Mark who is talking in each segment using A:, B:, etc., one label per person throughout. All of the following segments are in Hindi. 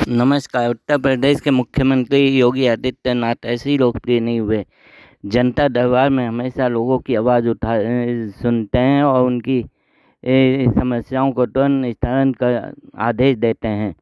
A: नमस्कार। उत्तर प्रदेश के मुख्यमंत्री योगी आदित्यनाथ ऐसे ही लोकप्रिय नहीं हुए। जनता दरबार में हमेशा लोगों की आवाज़ सुनते हैं और उनकी समस्याओं को तुरंत निस्तारण कर आदेश देते हैं।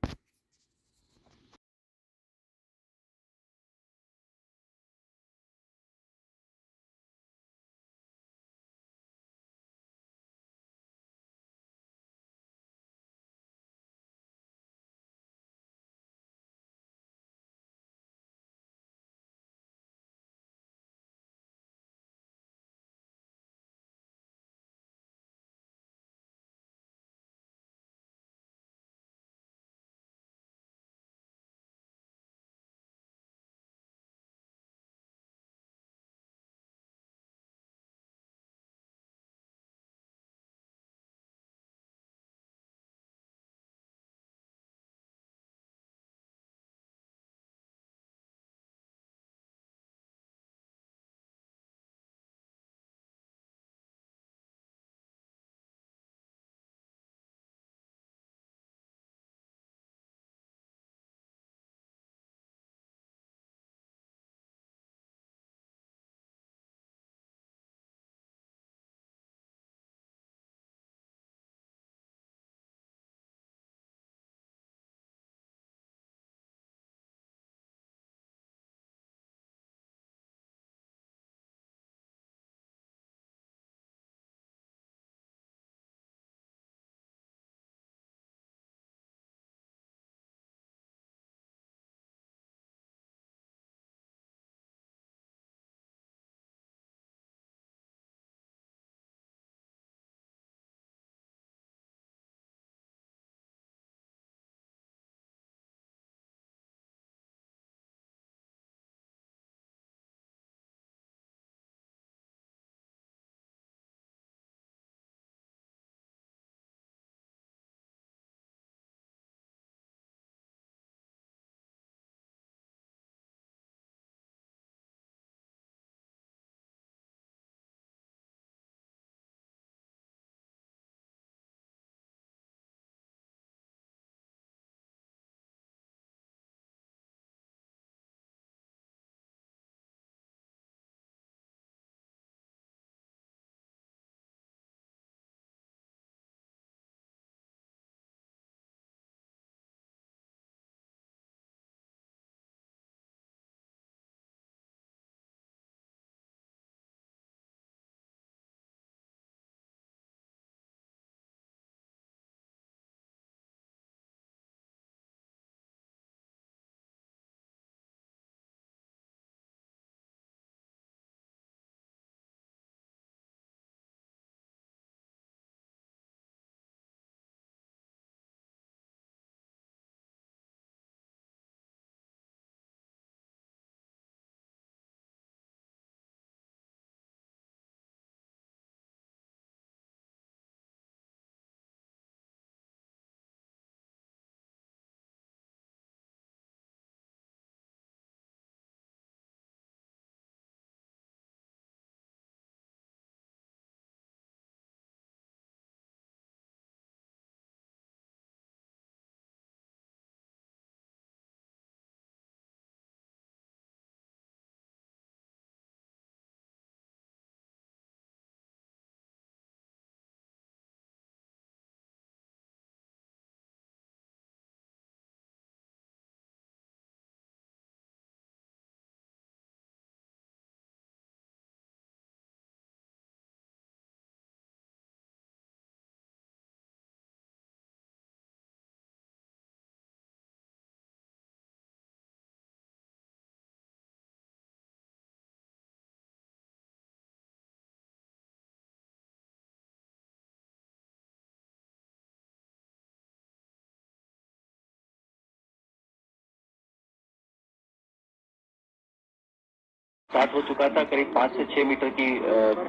B: स्टार्ट हो चुका था, करीब 5 से 6 मीटर की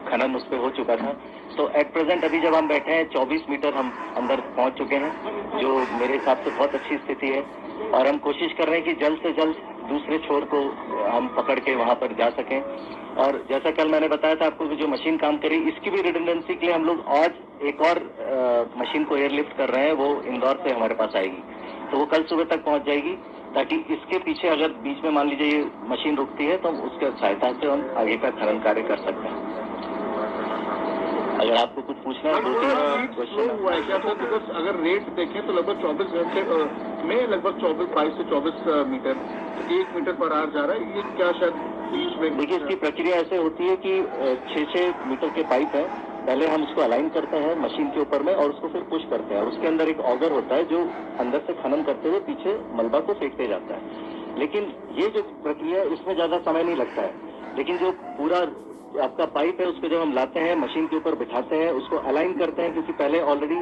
B: खनन उस पर हो चुका था। तो एट प्रेजेंट अभी जब हम बैठे हैं 24 मीटर हम अंदर पहुंच चुके हैं, जो मेरे हिसाब से बहुत अच्छी स्थिति है। और हम कोशिश कर रहे हैं कि जल्द से जल्द दूसरे छोर को हम पकड़ के वहां पर जा सकें। और जैसा कल मैंने बताया था आपको कि जो मशीन काम करी, इसकी भी रिडंडेंसी के लिए हम लोग आज एक और मशीन को एयरलिफ्ट कर रहे हैं, वो इंदौर से हमारे पास आएगी। तो वो कल सुबह तक पहुंच जाएगी, ताकि इसके पीछे अगर बीच में मान लीजिए ये मशीन रुकती है तो हम उसके सहायता से हम आगे का खनन कार्य कर सकते हैं। अगर आपको कुछ पूछना है
C: क्वेश्चन हुआ है क्या सर? बिकॉज अगर रेट देखें तो लगभग 24 घंटे में लगभग 22 से 24 मीटर 1 मीटर पर आवर जा रहा है। ये क्या शायद बीच में?
B: देखिए, इसकी प्रक्रिया ऐसे होती है कि 6-6 मीटर के पाइप है, पहले हम उसको अलाइन करते हैं मशीन के ऊपर में और उसको फिर पुश करते हैं। उसके अंदर एक ऑगर होता है जो अंदर से खनन करते हुए पीछे मलबा को फेंकते जाता है। लेकिन ये जो प्रक्रिया है इसमें ज्यादा समय नहीं लगता है, लेकिन जो पूरा आपका पाइप है उसको जब हम लाते हैं मशीन के ऊपर बिठाते हैं, उसको अलाइन करते हैं, क्योंकि पहले ऑलरेडी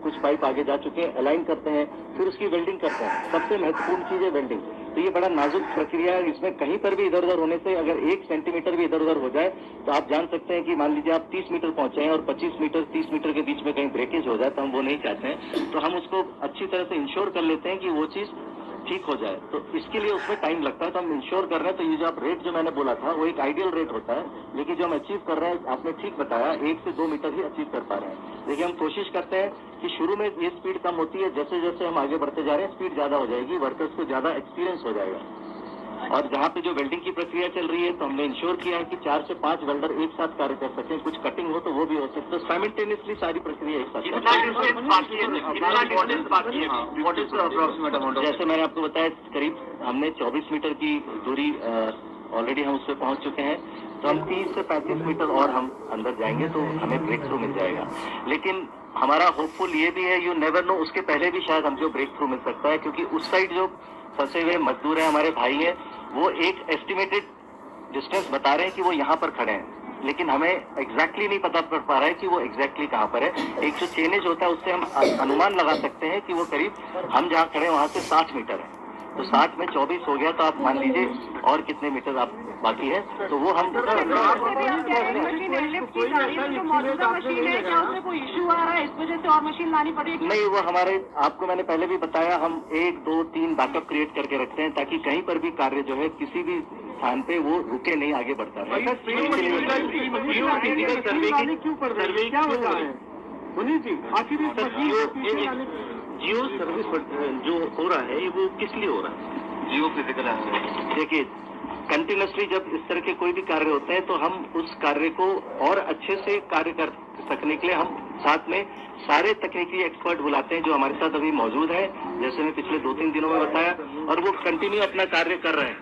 B: कुछ पाइप आगे जा चुके हैं, अलाइन करते हैं, फिर उसकी वेल्डिंग करते हैं। सबसे महत्वपूर्ण चीज है वेल्डिंग। तो ये बड़ा नाजुक प्रक्रिया है, इसमें कहीं पर भी इधर उधर होने से अगर 1 सेंटीमीटर भी इधर उधर हो जाए तो आप जान सकते हैं कि मान लीजिए आप 30 मीटर पहुंचे हैं और 25 मीटर 30 मीटर के बीच में कहीं ब्रेकेज हो जाए, तो हम वो नहीं चाहते हैं। तो हम उसको अच्छी तरह से इंश्योर कर लेते हैं कि वो चीज ठीक हो जाए। तो इसके लिए उसमें टाइम लगता है, तो हम इंश्योर कर रहे हैं। तो ये जो आप रेट जो मैंने बोला था वो एक आइडियल रेट होता है, लेकिन जो हम अचीव कर रहे हैं आपने ठीक बताया 1 से 2 मीटर ही अचीव कर पा रहे हैं। देखिए, हम कोशिश करते हैं कि शुरू में ये स्पीड कम होती है, जैसे जैसे हम आगे बढ़ते जा रहे हैं स्पीड ज्यादा हो जाएगी, वर्कर्स को ज्यादा एक्सपीरियंस हो जाएगा। और जहाँ पे जो वेल्डिंग की प्रक्रिया चल रही है तो हमने इंश्योर किया है कि 4 से 5 वेल्डर एक साथ कार्य कर सकें, कुछ कटिंग हो तो वो भी हो सकता है। तो साइमल्टेनियसली सारी प्रक्रिया एक साथ। जैसे मैंने आपको बताया करीब हमने 24 मीटर की दूरी ऑलरेडी हम उस पर पहुंच चुके हैं, तो हम 30 से 35 मीटर और हम अंदर जाएंगे तो हमें ब्रेक थ्रू मिल जाएगा। लेकिन हमारा होपफुल ये भी है, यू नेवर नो, उसके पहले भी शायद हमको ब्रेक थ्रू मिल सकता है, क्योंकि उस साइड जो फंसे हुए मजदूर हैं, हमारे भाई हैं, वो एक एस्टिमेटेड डिस्टेंस बता रहे हैं कि वो यहाँ पर खड़े हैं, लेकिन हमें एग्जैक्टली नहीं पता पड़ पा रहा है कि वो एग्जैक्टली कहाँ पर है। एक जो चेनेज होता है उससे हम अनुमान लगा सकते हैं कि वो करीब हम जहाँ खड़े हैं वहाँ से 60 मीटर है। तो 60 में 24 हो गया, तो आप मान लीजिए और कितने मीटर आप बाकी है, तो वो हम
C: कोई इशू आ रहा है इस वजह से और मशीन लानी पड़ेगी?
B: नहीं, वो हमारे आपको मैंने पहले भी बताया, हम 1 2 3 बैकअप क्रिएट करके रखते हैं ताकि कहीं पर भी कार्य जो है किसी भी स्थान पे वो रुके नहीं, आगे बढ़ता रहे। जियो सर्विस जो हो रहा है वो किस लिए हो रहा है? जियो फिजिकल एसेट। देखिए, कंटिन्यूसली जब इस तरह के कोई भी कार्य होते हैं तो हम उस कार्य को और अच्छे से कार्य कर सकने के लिए हम साथ में सारे तकनीकी एक्सपर्ट बुलाते हैं जो हमारे साथ अभी मौजूद है, जैसे मैं पिछले 2-3 दिनों में बताया, और वो कंटिन्यू अपना कार्य कर रहे हैं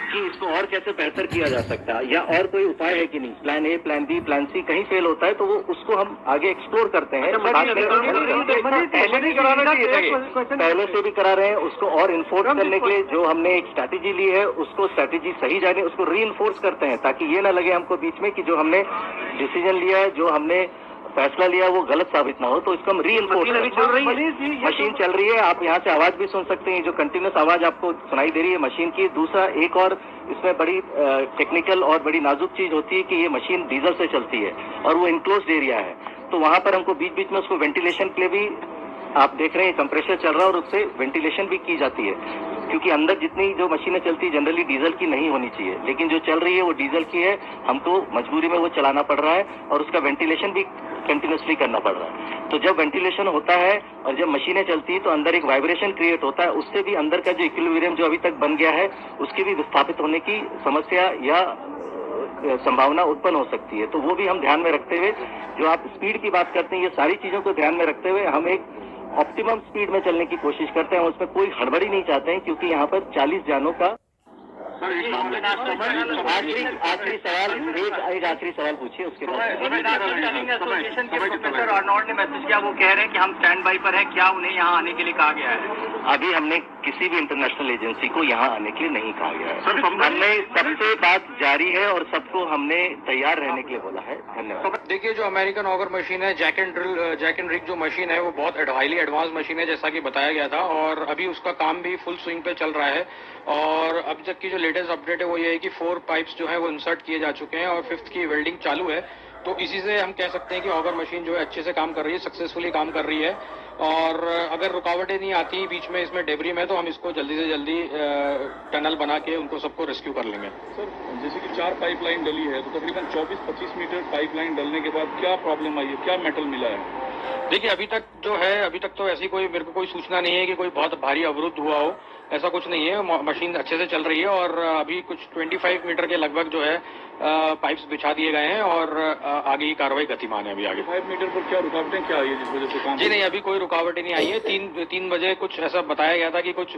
B: कि इसको और कैसे बेहतर किया जा सकता है या और कोई उपाय है कि नहीं। Plan A, plan B, plan C कहीं फेल होता है तो वो उसको हम आगे एक्सप्लोर करते हैं। पहले से भी करा रहे हैं, उसको और इन्फोर्स करने के लिए जो हमने एक स्ट्रैटेजी ली है उसको स्ट्रैटेजी सही जाने उसको री इन्फोर्स करते हैं, ताकि ये ना लगे हमको बीच में कि जो हमने डिसीजन लिया है, जो हमने फैसला लिया वो गलत साबित ना हो। तो इसको हम री इन्फोर्स मशीन चल रही है, आप यहाँ से आवाज भी सुन सकते हैं, जो कंटिन्यूस आवाज आपको सुनाई दे रही है मशीन की। दूसरा एक और इसमें बड़ी टेक्निकल और बड़ी नाजुक चीज होती है कि ये मशीन डीजल से चलती है और वो इनक्लोज्ड एरिया है, तो वहां पर हमको बीच बीच में उसको वेंटिलेशन के लिए भी आप देख रहे हैं कंप्रेसर चल रहा है और उससे वेंटिलेशन भी की जाती है, क्योंकि अंदर जितनी जो मशीनें चलती है जनरली डीजल की नहीं होनी चाहिए, लेकिन जो चल रही है वो डीजल की है, हमको मजबूरी में वो चलाना पड़ रहा है और उसका वेंटिलेशन भी कंटिन्यूसली करना पड़ रहा है। तो जब वेंटिलेशन होता है और जब मशीनें चलती है तो अंदर एक वाइब्रेशन क्रिएट होता है, उससे भी अंदर का जो इक्विलिब्रियम जो अभी तक बन गया है उसकी भी विस्थापित होने की समस्या या संभावना उत्पन्न हो सकती है। तो वो भी हम ध्यान में रखते हुए, जो आप स्पीड की बात करते हैं, ये सारी चीजों को ध्यान में रखते हुए हम एक ऑप्टिमम स्पीड में चलने की कोशिश करते हैं। उसमें कोई हड़बड़ी नहीं चाहते हैं, क्योंकि यहाँ पर 40 जानों का आखिरी सवाल एक आखिरी सवाल पूछिए, उसके बाद
D: एसोसिएशन के प्रोफेसर अर्नोल्ड ने मैसेज किया, वो कह रहे हैं कि हम स्टैंड बाई पर हैं, क्या उन्हें यहाँ आने के लिए कहा गया है?
B: अभी हमने किसी भी इंटरनेशनल एजेंसी को यहाँ आने के लिए नहीं कहा गया है। हमने सबसे बात जारी है और सबको हमने तैयार रहने के लिए बोला है। धन्यवाद।
E: देखिए, जो अमेरिकन ऑगर मशीन है, जैक एंड रिग जो मशीन है वो बहुत हाईली एडवांस मशीन है, जैसा कि बताया गया था, और अभी उसका काम भी फुल स्विंग पे चल रहा है। और अब तक की जो लेटेस्ट अपडेट है वो ये है कि 4 पाइप्स जो है वो इंसर्ट किए जा चुके हैं और 5th की वेल्डिंग चालू है। तो इसी से हम कह सकते हैं कि ऑगर मशीन जो है अच्छे से काम कर रही है, सक्सेसफुली काम कर रही है। और अगर रुकावटें नहीं आती बीच में इसमें डेब्री में, तो हम इसको जल्दी से जल्दी टनल बना के उनको सबको रेस्क्यू कर लेंगे।
C: सर, जैसे कि 4 पाइपलाइन डली है, तो तकरीबन 24-25 मीटर पाइपलाइन डलने के बाद क्या प्रॉब्लम आई है, क्या मेटल मिला है?
E: देखिए अभी तक तो ऐसी कोई मेरे को कोई सूचना नहीं है कि कोई बहुत भारी अवरुद्ध हुआ हो, ऐसा कुछ नहीं है। मशीन अच्छे से चल रही है और अभी कुछ 25 मीटर के लगभग जो है पाइप्स बिछा दिए गए हैं और आगे की कार्रवाई गतिमान है। अभी आगे
C: 5 मीटर पर क्या रुकावटें क्या आई है जिस वजह से काम?
E: जी नहीं, अभी कोई रुकावटें नहीं आई है। 3 बजे कुछ ऐसा बताया गया था कि कुछ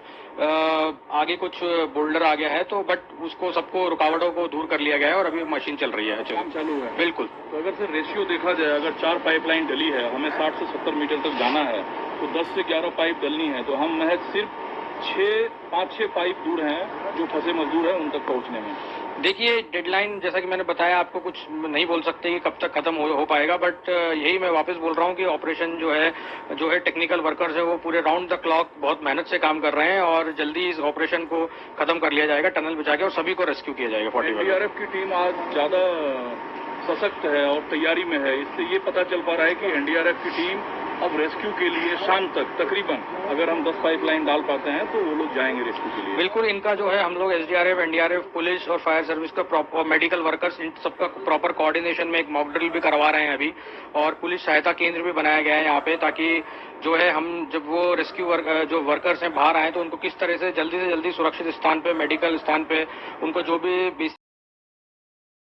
E: आगे कुछ बोल्डर आ गया है, तो बट उसको सबको रुकावटों को दूर कर लिया गया है और अभी मशीन चल रही है।
C: काम चालू है
E: बिल्कुल।
C: तो अगर सर रेशियो देखा जाए, अगर 4 पाइपलाइन डली है, हमें 60 से 70 मीटर तक जाना है, तो 10 से 11 पाइप डलनी है, तो हम महज सिर्फ 5-6 पाइप दूर हैं जो फंसे मजदूर हैं उन तक पहुंचने में।
E: देखिए डेडलाइन जैसा कि मैंने बताया आपको, कुछ नहीं बोल सकते कि कब तक खत्म हो पाएगा, बट यही मैं वापस बोल रहा हूँ कि ऑपरेशन जो है टेक्निकल वर्कर्स है वो पूरे राउंड द क्लॉक बहुत मेहनत से काम कर रहे हैं और जल्दी इस ऑपरेशन को खत्म कर लिया जाएगा टनल बिछा के और सभी को रेस्क्यू किया जाएगा। 40
C: एनडीआरएफ की टीम आज ज्यादा सशक्त है और तैयारी में है, इससे ये पता चल पा रहा है कि एनडीआरएफ की टीम अब रेस्क्यू के लिए शाम तक तकरीबन अगर हम 10 पाइपलाइन डाल पाते हैं तो वो लोग जाएंगे रेस्क्यू के लिए।
E: बिल्कुल, इनका जो है हम लोग एसडीआरएफ, एनडीआरएफ, पुलिस और फायर सर्विस का प्रॉपर मेडिकल वर्कर्स इन सबका प्रॉपर कोऑर्डिनेशन में एक मॉक ड्रिल भी करवा रहे हैं अभी, और पुलिस सहायता केंद्र भी बनाया गया है यहाँ पे, ताकि जो है हम जब वो रेस्क्यू जो वर्कर्स हैं बाहर आए तो उनको किस तरह से जल्दी सुरक्षित स्थान पे, मेडिकल स्थान पे उनको जो भी